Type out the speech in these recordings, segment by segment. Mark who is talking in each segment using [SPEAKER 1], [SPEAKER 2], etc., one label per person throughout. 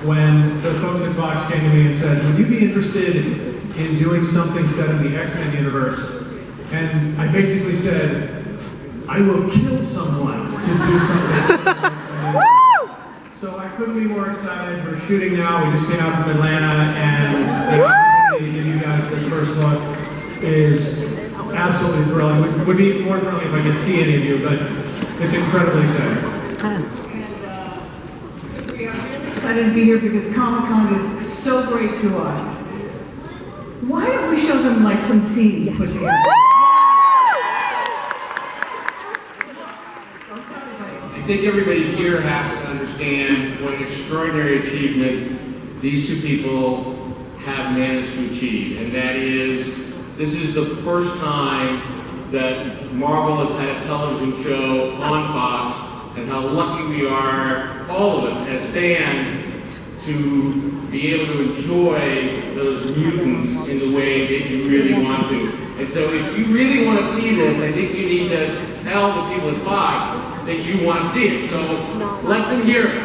[SPEAKER 1] when the folks at Fox came to me and said, would you be interested in doing something set in the X-Men universe? And I basically said, I will kill someone to do something set in the X-Men universe. So I couldn't be more excited. We're shooting now. We just came out from Atlanta, and the opportunity to give you guys this first look is absolutely thrilling. It would be more thrilling if I could see any of you, but it's incredibly exciting.
[SPEAKER 2] We are really excited to be here because Comic-Con is so great to us. Why don't we show them like some scenes put together?
[SPEAKER 3] I think everybody here has to understand what an extraordinary achievement these two people have managed to achieve, and that is, this is the first time that Marvel has had a television show on Fox, and how lucky we are, all of us as fans, to be able to enjoy those mutants in the way that you really want to. And so if you really want to see this, I think you need to tell the people at Fox that you want to see it. So let them hear it.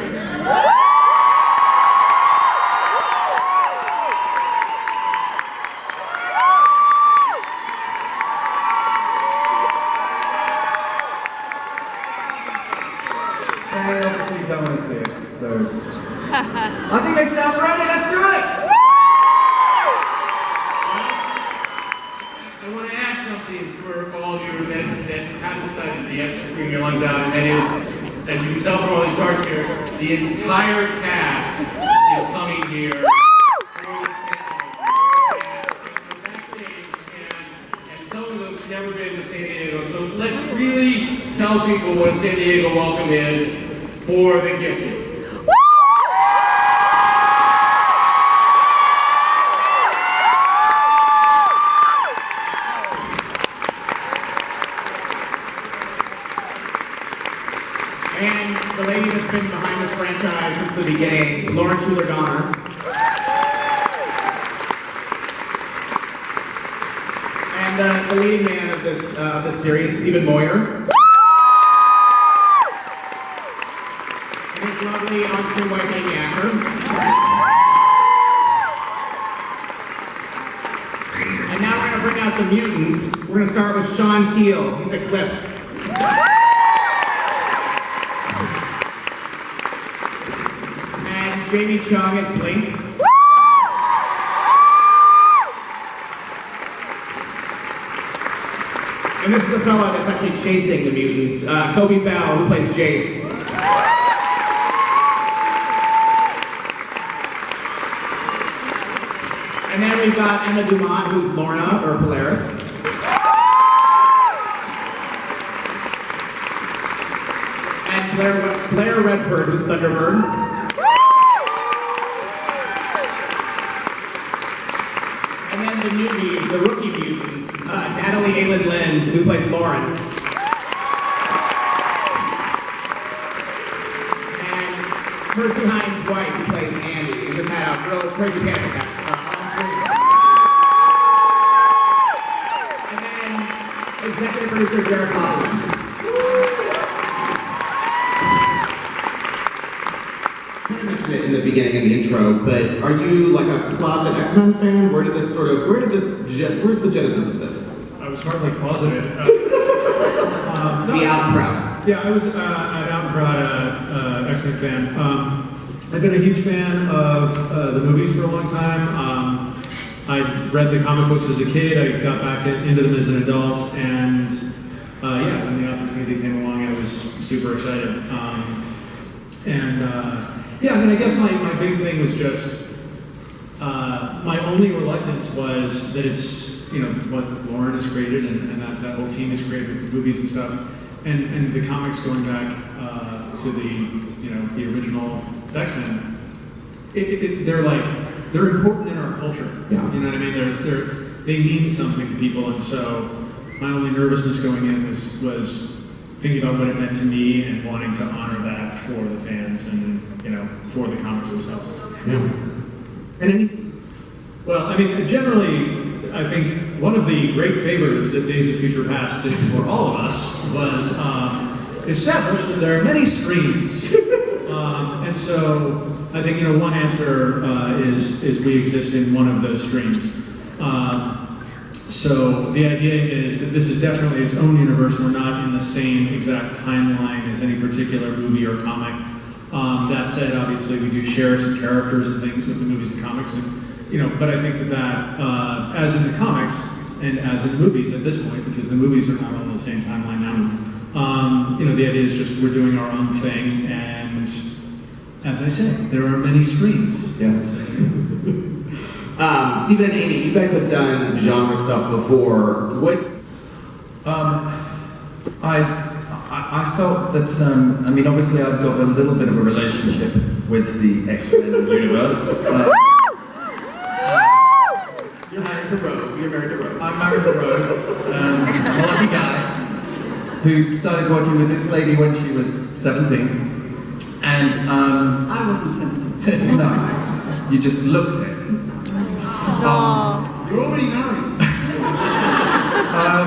[SPEAKER 4] They obviously don't want to see it, so I think they sound ready. Let's do it.
[SPEAKER 3] I want to add something for all of you that have decided to scream your lungs out, and that is, as you can tell from all these cards here, the entire cast is coming here. And some of them have never been to San Diego, so let's really tell people what a San Diego welcome is for the gifted.
[SPEAKER 5] And the lady that's been behind this franchise since the beginning, Lauren Schuler-Donner. And the leading man of this series, Stephen Moyer. And his lovely on-screen white lady actor. And now we're going to bring out the mutants. We're going to start with Sean Teal. He's Eclipse. Jamie Chung as Blink. And this is the fella that's actually chasing the mutants, Kobe Bell, who plays Jace. And then we've got Emma Dumont, who's Lorna, or Polaris. And Blair Redford, who's Thunderbird. The newbies, the rookie mutants, Natalie Aylan Lind, who plays Lauren. And Percy Hines White, who plays Andy, who just had a real crazy panic attack on screen. And then executive producer Jared Hoffman. In the beginning of the intro, but are you like a closet X-Men fan? Where's the genesis of this?
[SPEAKER 1] I was hardly closeted.
[SPEAKER 5] The out and proud.
[SPEAKER 1] Yeah, I was an out and proud X-Men fan. I've been a huge fan of the movies for a long time. I read the comic books as a kid. I got back into them as an adult, and yeah, when the opportunity came along, I was super excited. Yeah, I mean, I guess my big thing was just, my only reluctance was that it's, you know, what Lauren has created and that whole team has created with the movies and stuff, and the comics going back to the, you know, the original X-Men. They're important in our culture.
[SPEAKER 5] Yeah.
[SPEAKER 1] You know what I mean? They mean something to people, and so my only nervousness going in was thinking about what it meant to me and wanting to honor that for the fans and, you know, for the comics themselves.
[SPEAKER 5] Yeah. And any?
[SPEAKER 1] Well, I mean, generally, I think one of the great favors that Days of Future Past did for all of us was establish that there are many screens And so I think, one answer is we exist in one of those streams. So the idea is that this is definitely its own universe. We're not in the same exact timeline as any particular movie or comic. That said, obviously we do share some characters and things with the movies and comics, and but I think that as in the comics and as in movies at this point, because the movies are not on the same timeline now, the idea is just we're doing our own thing, and as I said, there are many streams.
[SPEAKER 5] Yeah. Stephen and Amy, you guys have done genre stuff before. What?
[SPEAKER 4] I felt that, obviously I've got a little bit of a relationship with the X-Men universe.
[SPEAKER 5] You're married to Rogue. You're married to Rogue.
[SPEAKER 4] I'm married to Rogue. I'm a lucky guy who started working with this lady when she was 17. And,
[SPEAKER 2] I wasn't 17.
[SPEAKER 4] no, you just looked it.
[SPEAKER 3] You're already married.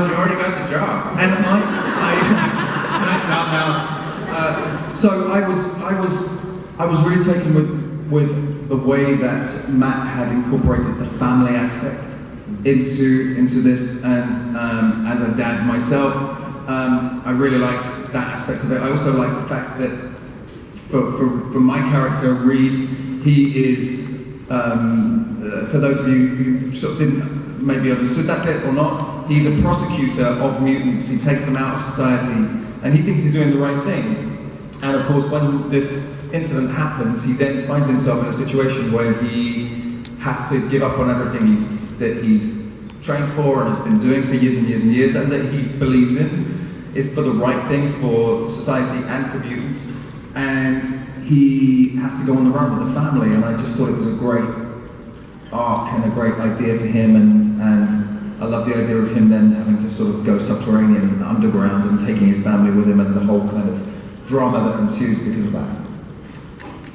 [SPEAKER 3] You already got the job.
[SPEAKER 4] And can I start now? So I was really taken with the way that Matt had incorporated the family aspect into this, and as a dad myself, I really liked that aspect of it. I also like the fact that for my character Reed, he is for those of you who sort of didn't maybe understood that bit or not, he's a prosecutor of mutants. He takes them out of society, and he thinks he's doing the right thing. And of course, when this incident happens, he then finds himself in a situation where he has to give up on everything that he's trained for and has been doing for years and years and years, and that he believes in is for the right thing for society and for mutants. And he has to go on the run with the family, and I just thought it was a great arc and a great idea for him, and I love the idea of him then having to sort of go subterranean and underground and taking his family with him, and the whole kind of drama that ensues because of that.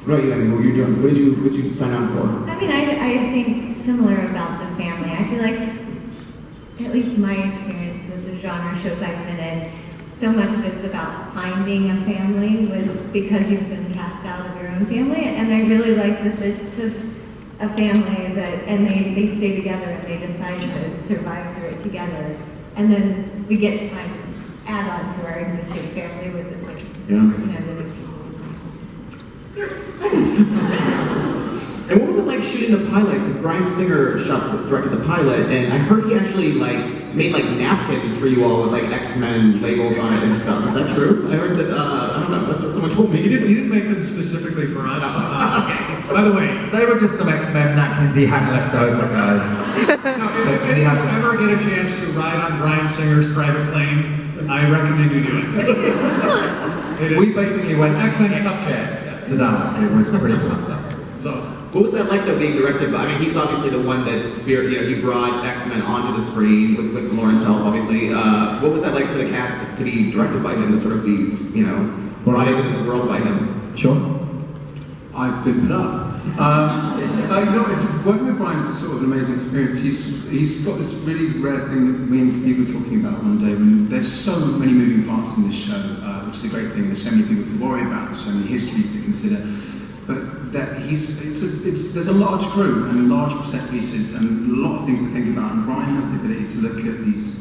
[SPEAKER 5] What about you, Abby? What were you doing? What did you sign on for?
[SPEAKER 6] I mean, I think similar about the family. I feel like, at least my experience with the genre shows I've been in, so much of it's about finding a family because you've been cast out of your own family, and I really like that this took a family and they stay together and they decide to survive through it together, and then we get to add on to our existing family with the the new people.
[SPEAKER 5] And what was it like shooting the pilot? Because Bryan Singer directed the pilot, and I heard he actually made napkins for you all with X-Men labels on it and stuff. Is that true? I heard that. I don't know. That's what someone told me.
[SPEAKER 1] He didn't make them specifically for us. By the way,
[SPEAKER 4] They were just some X-Men napkins he had left over, guys.
[SPEAKER 1] if you ever get a chance to ride on Bryan Singer's private plane, I recommend you do it.
[SPEAKER 4] We basically went X-Men cup checks to Dallas. It was pretty cool.
[SPEAKER 1] So,
[SPEAKER 5] What was that like though, being directed by? I mean, he's obviously the one that he brought X-Men onto the screen with Lauren's help, obviously. What was that like for the cast to be directed by him, to sort of be, brought into this world by him?
[SPEAKER 4] Sure.
[SPEAKER 7] I've been put up. Working with Brian is sort of an amazing experience. He's got this really rare thing that me and Steve were talking about one day. When there's so many moving parts in this show, which is a great thing. There's so many people to worry about, there's so many histories to consider. But that there's a large crew and large set pieces and a lot of things to think about. And Brian has the ability to look at these.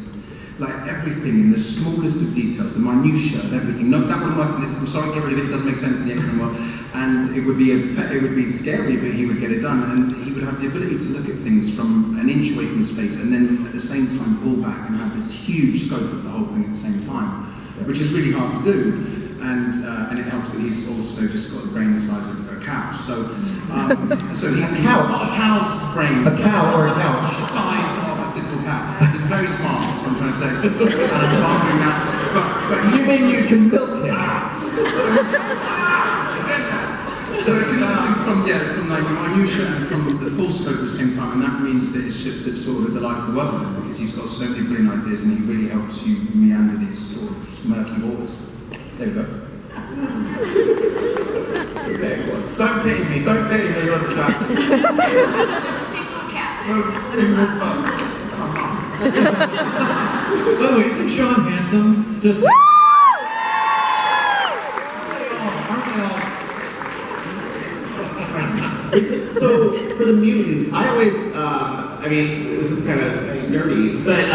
[SPEAKER 7] Everything in the smallest of details, the minutiae of everything. No, that wouldn't work in this. I'm sorry, get rid of it. It doesn't make sense in the X-Men world. And it would be scary, but he would get it done. And he would have the ability to look at things from an inch away from space, and then at the same time pull back and have this huge scope of the whole thing at the same time, which is really hard to do. And it helps that he's also just got the brain the size of a cow. So he
[SPEAKER 4] A couch?
[SPEAKER 7] a cow's brain.
[SPEAKER 4] A cow or a couch?
[SPEAKER 7] The size of a physical cow. He's very smart. That's what I'm trying to say. And I'm arguing that. But
[SPEAKER 4] You mean you can milk him?
[SPEAKER 7] So it can things from minutiae and from the full scope at the same time, and that means that it's just sort of a delight to work with him, because he's got so many brilliant ideas and he really helps you meander these sort of murky waters. There we go. Don't pity me, you're the chat.
[SPEAKER 6] Single cat.
[SPEAKER 7] You're a single fuck.
[SPEAKER 1] by the way, isn't Sean handsome? Just. Aren't they all
[SPEAKER 5] So for the mutants, I always, I mean, this is kind of nerdy, but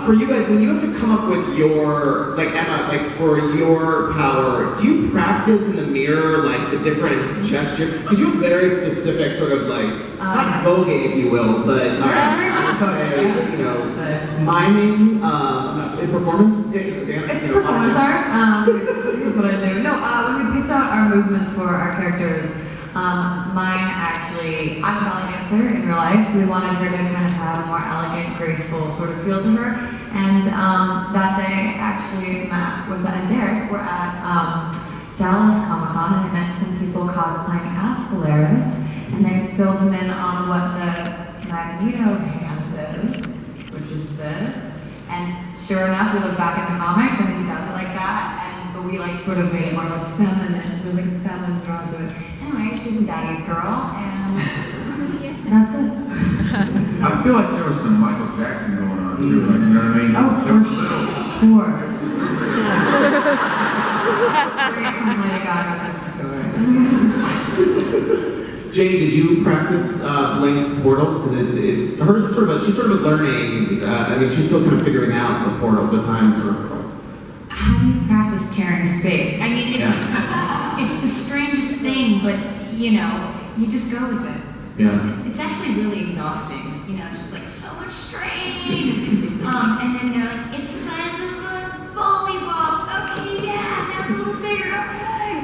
[SPEAKER 5] for you guys, when you have to come up with your, like Emma, like for your power, do you practice in the mirror, like the different gestures? Because you have very specific sort of like, not voguing, if you will, but I would say, you know, miming, performance, dance,
[SPEAKER 8] It's performance art. Here's what I do. No, when we picked out our movements for our characters, mine actually, I'm a ballet dancer in real life, so we wanted her to kind of have a more elegant, graceful sort of feel to her. And that day, actually, Matt was and Derek were at Dallas Comic Con, and they met some people cosplaying as Polaris, and they filled them in on what the Magneto hands is, which is this. And sure enough, we look back in the comics and he does it like that, but we like sort of made it more like feminine, so it was like feminine drawn to it. Anyway, she's a daddy's girl, and that's it.
[SPEAKER 7] I feel like there was some Michael Jackson going on too, like, you know what I mean?
[SPEAKER 8] Oh,
[SPEAKER 7] There was
[SPEAKER 8] for sure. Very Lady Gaga's listen to it.
[SPEAKER 5] Jane, did you practice Blaine's portals? Because it's hers is sort of she's sort of learning. I mean, she's still kind of figuring out the portal, the time sort of.
[SPEAKER 9] How do you practice tearing space? I mean, it's the strangest thing, but you know, you just go with it.
[SPEAKER 5] Yeah.
[SPEAKER 9] It's actually really exhausting. You know, it's just like so much strain. And then they're like, it's the size of a volleyball. Okay, yeah, now it's a little bigger. Okay,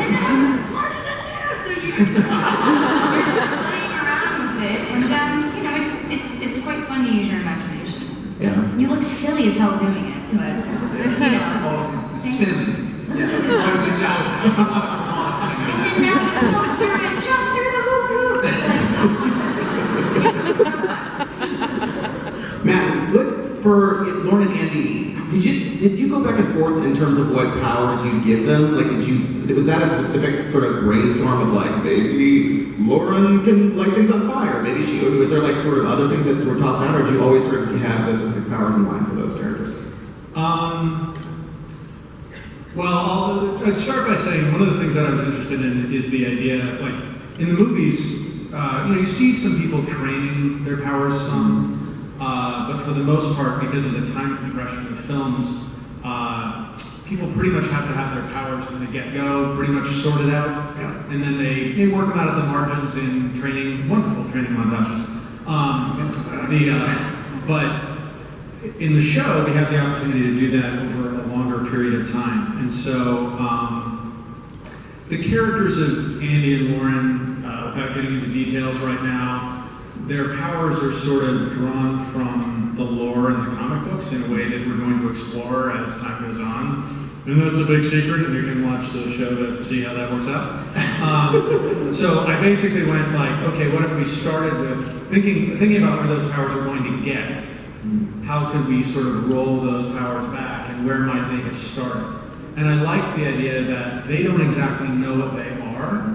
[SPEAKER 9] and now it's larger than there. So you're just playing around with it, and you know, it's quite fun to use your imagination.
[SPEAKER 5] Yeah.
[SPEAKER 9] You look silly as hell doing it, but you know.
[SPEAKER 7] Oh, the Simmons. Yeah. What was it, Josh?
[SPEAKER 9] And then now jump through the hula hoop. It's so fun.
[SPEAKER 5] Matt, what for Lauren and Andy? Did you go back and forth in terms of what powers you give them? Like, was that a specific sort of brainstorm of like maybe Lauren can light things on fire? Maybe was there like sort of other things that were tossed out, or did you always sort of have those specific powers in mind for those characters?
[SPEAKER 1] Well, I'd start by saying one of the things that I was interested in is the idea, like, in the movies, you know, you see some people training their powers some, but for the most part, because of the time compression of films, people pretty much have to have their powers from the get-go, pretty much sorted out, and then they work them out at the margins in training, wonderful training montages. But in the show, we have the opportunity to do that over a longer period of time. And so the characters of Andy and Lauren, without getting into details right now, their powers are sort of drawn from the lore in the comic books in a way that we're going to explore as time goes on. And that's a big secret, and you can watch the show to see how that works out. So I basically went like, okay, what if we started with thinking about where those powers are going to get? How could we sort of roll those powers back, and where might they have started? And I like the idea that they don't exactly know what they are,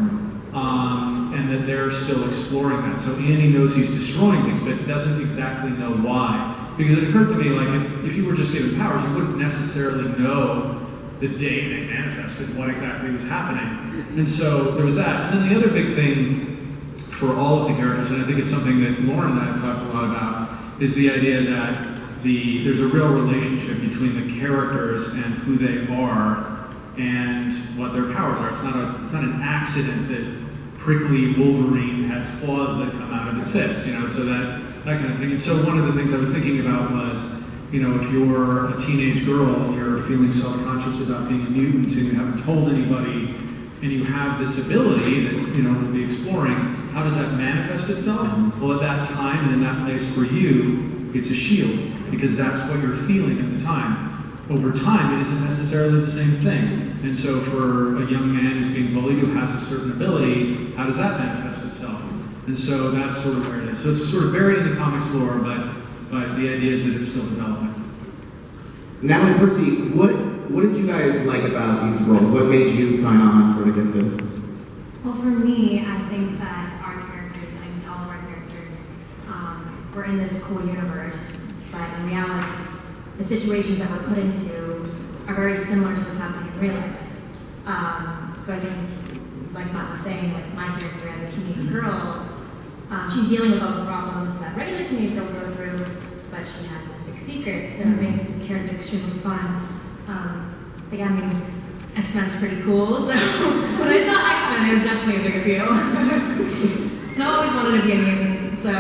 [SPEAKER 1] and that they're still exploring that. So Andy knows he's destroying things, but doesn't exactly know why. Because it occurred to me, like, if you were just given powers, you wouldn't necessarily know the day they manifested what exactly was happening. And so there was that. And then the other big thing for all of the characters, and I think it's something that Lauren and I have talked a lot about, is the idea that there's a real relationship between the characters and who they are and what their powers are. It's not an accident that prickly Wolverine has claws that come out of his fist, you know, so that kind of thing. And so one of the things I was thinking about was, you know, if you're a teenage girl and you're feeling self-conscious about being a mutant and you haven't told anybody, and you have this ability that, you know, we'll be exploring, how does that manifest itself? Well, at that time and in that place for you, it's a shield, because that's what you're feeling at the time. Over time, it isn't necessarily the same thing. And so for a young man who's being bullied, who has a certain ability, how does that manifest itself? And so that's sort of where it is. So it's sort of buried in the comics lore, but the idea is that it's still developing.
[SPEAKER 5] Natalie and Percy, what did you guys like about these roles? What made you sign on for the Gifted?
[SPEAKER 6] Well, for me, I think that our characters, I mean, all of our characters, were in this cool universe, but in reality, the situations that we're put into are very similar to what's happening in real life. So I think,
[SPEAKER 8] like Matt was saying, like my character as a teenage girl, she's dealing with all the problems that regular teenage girls go through, but she has this big secret, so it makes the character extremely fun. Like, I mean, X-Men's pretty cool, so when I saw X-Men, it was definitely a big appeal. And I always wanted to be a mutant, so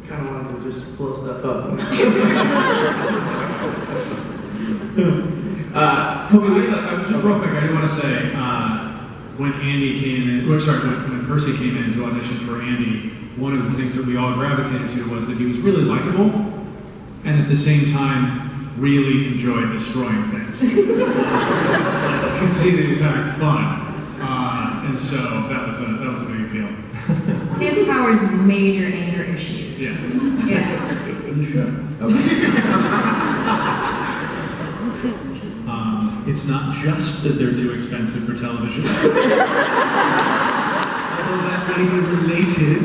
[SPEAKER 10] Kind of wanted to just blow stuff up.
[SPEAKER 1] Just real quick, I do want to say, when Andy came in, or sorry, when Percy came in to audition for Andy, one of the things that we all gravitated to was that he was really likable, and at the same time, really enjoyed destroying things. You could see that he was having fun, and so that was a big appeal.
[SPEAKER 8] his power is major anger issues.
[SPEAKER 1] Yeah.
[SPEAKER 8] Yeah.
[SPEAKER 1] You should. It's not just that they're too expensive for television. Although that might be related.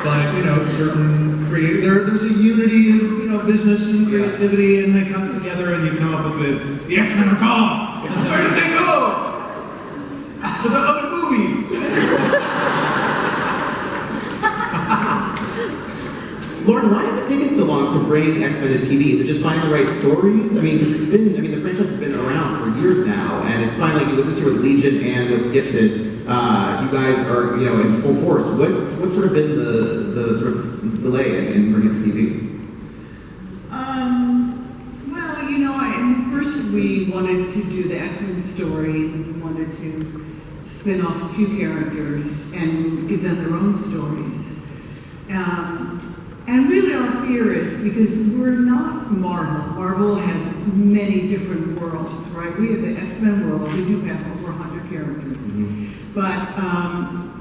[SPEAKER 1] But, certain there's a unity of, business and creativity, and they come together and you come up with the X-Men are gone! Where did they go? To the other movies!
[SPEAKER 5] Lauren, why has it taken so long to bring X-Men to TV? Is it just finding the right stories? I mean, because the franchise has been around for years now, and it's finally, with this year with Legion and with Gifted, you guys are, in full force. What's sort of been the sort of delay in bringing it to TV?
[SPEAKER 2] First we wanted to do the X-Men story, and we wanted to spin off a few characters and give them their own stories. And really our fear is, because we're not Marvel. Marvel has many different worlds, right? We have the X-Men world, we do have over 100 characters. But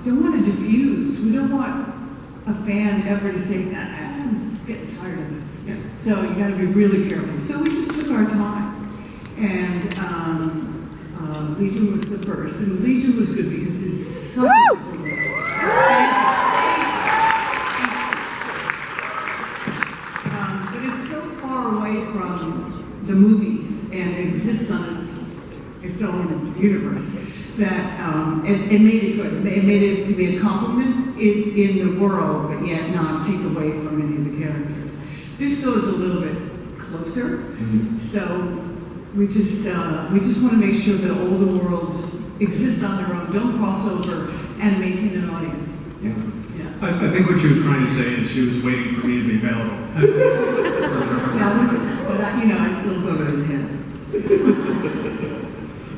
[SPEAKER 2] we don't want to diffuse. We don't want a fan ever to say, I'm getting tired of this.
[SPEAKER 5] Yeah.
[SPEAKER 2] So you got to be really careful. So we just took our time. And Legion was the first. And Legion was good because it's such a different world. But it's so far away from the movies and it exists on its own universe that it made it good. It made it to be a compliment in the world, but yet not take away from any of the characters. This goes a little bit closer, so we just want to make sure that all the worlds exist on their own, don't cross over, and maintain an audience.
[SPEAKER 5] Yeah.
[SPEAKER 1] I think what she was trying to say is she was waiting for me to be available.
[SPEAKER 2] It'll go to his head.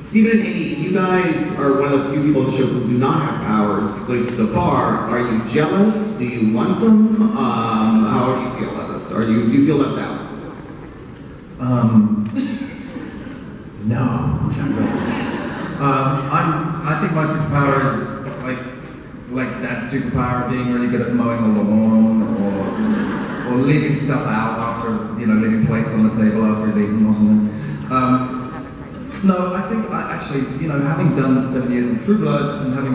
[SPEAKER 5] Stephen and Amy, you guys are one of the few people on the show who do not have powers, at least so far. Are you jealous? Do you want them? How do you feel about this? Do you feel left out?
[SPEAKER 4] No. I think my superpower is like Dad's superpower of being really good at mowing the lawn or leaving stuff out after, leaving plates on the table after he's eaten or something. No, I think having done 7 years in True Blood and having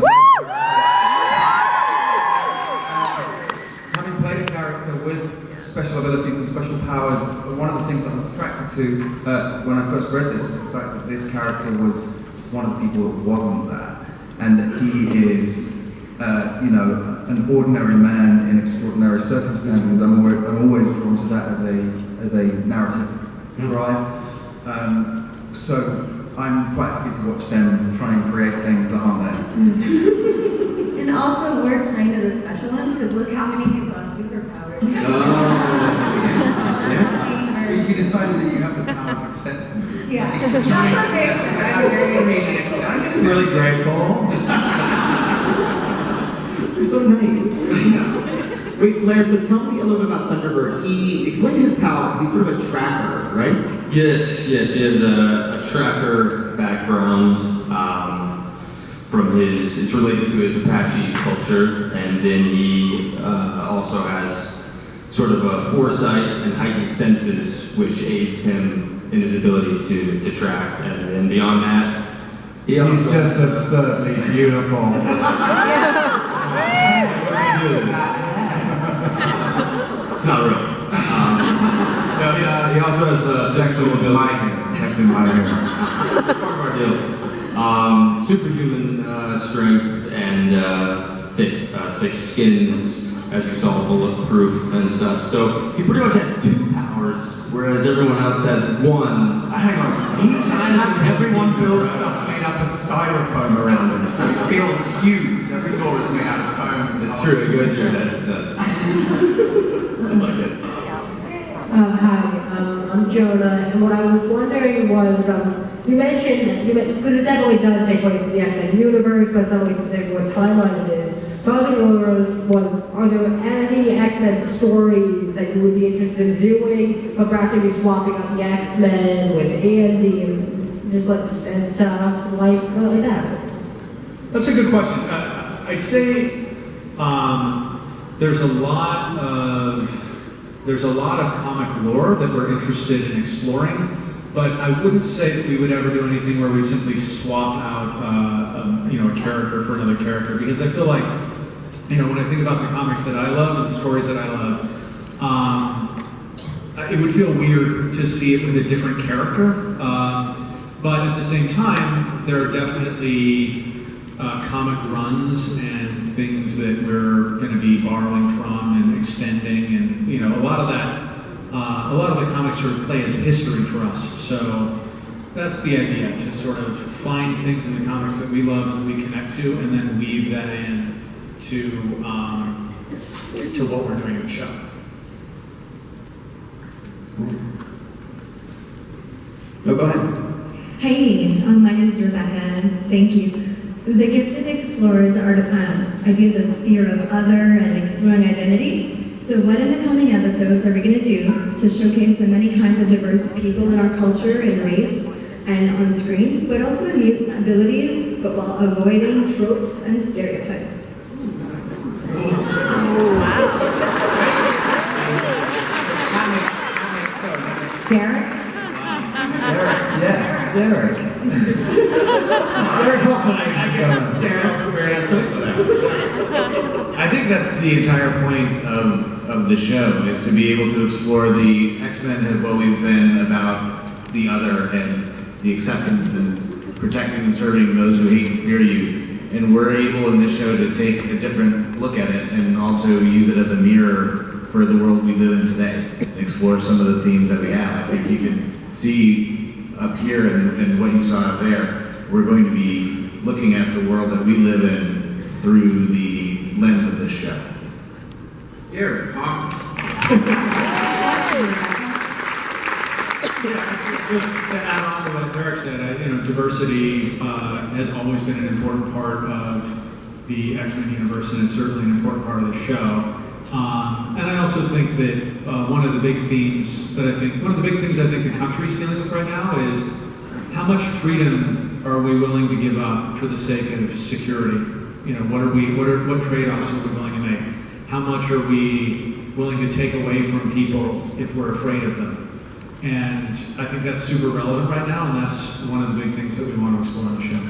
[SPEAKER 4] played a character with special abilities and special powers, one of the things that I was attracted to when I first read this was the fact that this character was one of the people that wasn't that, and that he is, an ordinary man in extraordinary circumstances. I'm always drawn to that as a narrative drive. So I'm quite happy to watch them try and create things that aren't there.
[SPEAKER 6] And also, we're kind of the special ones, because look how many people have superpowers.
[SPEAKER 4] You decided that you have the power of acceptance.
[SPEAKER 6] Yeah.
[SPEAKER 4] I'm just really grateful.
[SPEAKER 5] You're so nice. Wait, Blair, so tell me a little bit about Thunderbird. Explain his power, because he's sort of a tracker, right?
[SPEAKER 11] Yes, he has a tracker background it's related to his Apache culture, and then he also has sort of a foresight and heightened senses, which aids him in his ability to track, and then beyond that,
[SPEAKER 4] He's just absurdly beautiful.
[SPEAKER 11] It's not real. He also has
[SPEAKER 7] It's actually my hair. It's actually my hair.
[SPEAKER 11] part of our deal. Superhuman strength and thick skins, as you saw, bulletproof and stuff. So he pretty much has 2 powers, whereas everyone else has 1.
[SPEAKER 7] Hang on. Each time everyone builds stuff made up of styrofoam around them, so it feels huge. Every door is made out of foam.
[SPEAKER 11] It's true, it goes to your head. It does.
[SPEAKER 3] I like it.
[SPEAKER 12] Hi, I'm Jonah, and what I was wondering was, you mentioned, because it definitely does take place in the X-Men universe, but it's not really specific what timeline it is. So I was wondering are there any X-Men stories that you would be interested in doing, but perhaps maybe swapping out the X-Men with Andy and just and stuff like that?
[SPEAKER 1] That's a good question. I'd say there's a lot of comic lore that we're interested in exploring, but I wouldn't say that we would ever do anything where we simply swap out a character for another character, because I feel like, when I think about the comics that I love and the stories that I love, it would feel weird to see it with a different character. But at the same time, there are definitely comic runs and things that we're going to be borrowing from and extending, and a lot of the comics sort of play as history for us. So that's the idea, to sort of find things in the comics that we love and we connect to, and then weave that in to what we're doing in the show.
[SPEAKER 4] No, go ahead.
[SPEAKER 13] Hey, my name is Rebecca. Thank you. The Gifted explores ideas of fear of other and exploring identity. So what in the coming episodes are we going to do to showcase the many kinds of diverse people in our culture and race and on screen, but also the mutant abilities, but while avoiding tropes and stereotypes? Derek?
[SPEAKER 4] Yes, Derek. Derek Hoffman.
[SPEAKER 14] I think that's the entire point of the show, is to be able to explore the X-Men have always been about the other and the acceptance and protecting and serving those who hate and fear you. And we're able in this show to take a different look at it and also use it as a mirror for the world we live in today, and explore some of the themes that we have. I think you can see up here and what you saw out there, we're going to be looking at the world that we live in through the lens of this show.
[SPEAKER 3] Derek,
[SPEAKER 1] Just to add on to what Derek said, diversity has always been an important part of the X-Men universe, and it's certainly an important part of the show. And I also think that one of the big things I think the country's dealing with right now is how much freedom are we willing to give up for the sake of security? What trade-offs are we willing to make? How much are we willing to take away from people if we're afraid of them? And I think that's super relevant right now, and that's one of the big things that we want to explore on the show.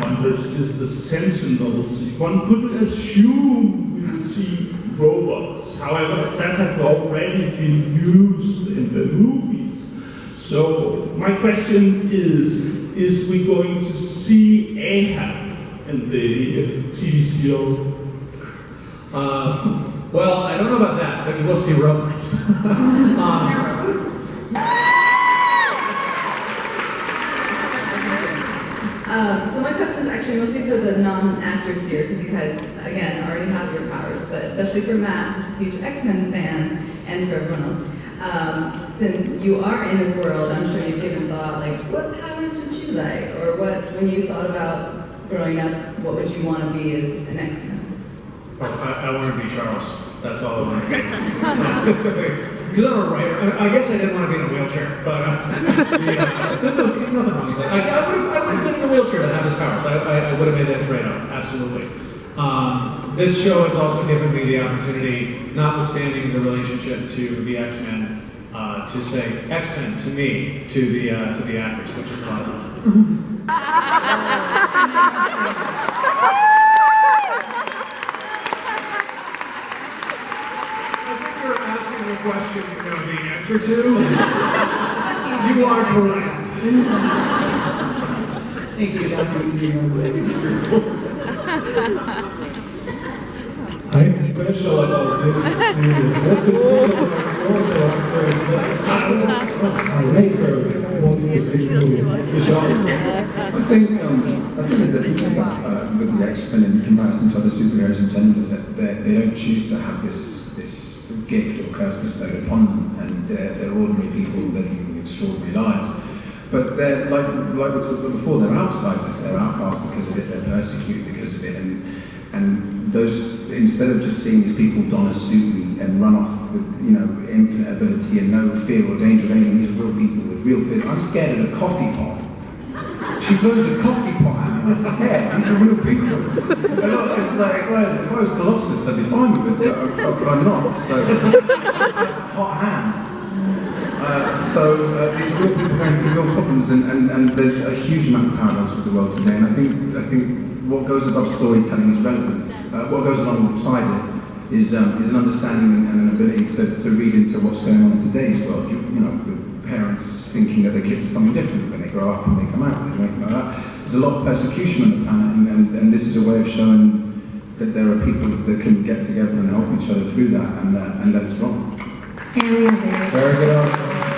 [SPEAKER 15] One is the Sentinels. One could assume we would see robots. However, that has already been used in the movies. So my question is we going to see Ahab in the TV serial?
[SPEAKER 1] Well, I don't know about that, but you will see robots.
[SPEAKER 16] So my question is actually mostly for the non-actors here, because you guys, again, already have your powers, but especially for Matt, who's a huge X-Men fan, and for everyone else. Since you are in this world, I'm sure you've given thought, like, what powers would you like? Or when you thought about growing up, what would you want to be as an X-Men?
[SPEAKER 1] I want to be Charles. That's all I want to be. Because I'm a writer. I guess I didn't want to be in a wheelchair, but there's nothing wrong with that. I would have been in a wheelchair to have his powers. I would have made that trade-off, absolutely. This show has also given me the opportunity, notwithstanding the relationship to the X-Men, to say X-Men to me, to the actors, which is a lot of fun. I think you're asking the question, or two? You are correct.
[SPEAKER 2] Thank you, Dr.
[SPEAKER 15] I'm special about this series. What's special about your characters? I make her want to see
[SPEAKER 7] I think the difference with the X-Men in comparison to other superheroes and genders is that they don't choose to have this gift or curse bestowed upon them, and they're ordinary people living extraordinary lives. But they're like we talked about before, they're outsiders, they're outcasts because of it, they're persecuted because of it, and those, instead of just seeing these people don a suit and run off with, you know, infinite ability and no fear or danger of anything, these are real people with real fears. I'm scared of a coffee pot. She throws a coffee pot at me, I'm scared. These are real people. They're not like, well, if I was Colossus, I'd be fine with it, but I'm not. So it's like hot hands. These are real people going through real problems, and there's a huge amount of parallels with the world today. And I think what goes above storytelling is relevance. What goes alongside it is an understanding and an ability to read into what's going on in today's world. You know, with parents thinking that their kids are something different when they grow up and they come out and anything like that. There's a lot of persecution on the planet, and this is a way of showing that there are people that can get together and help each other through that, and that it's wrong.
[SPEAKER 6] And we have
[SPEAKER 7] Very good answer.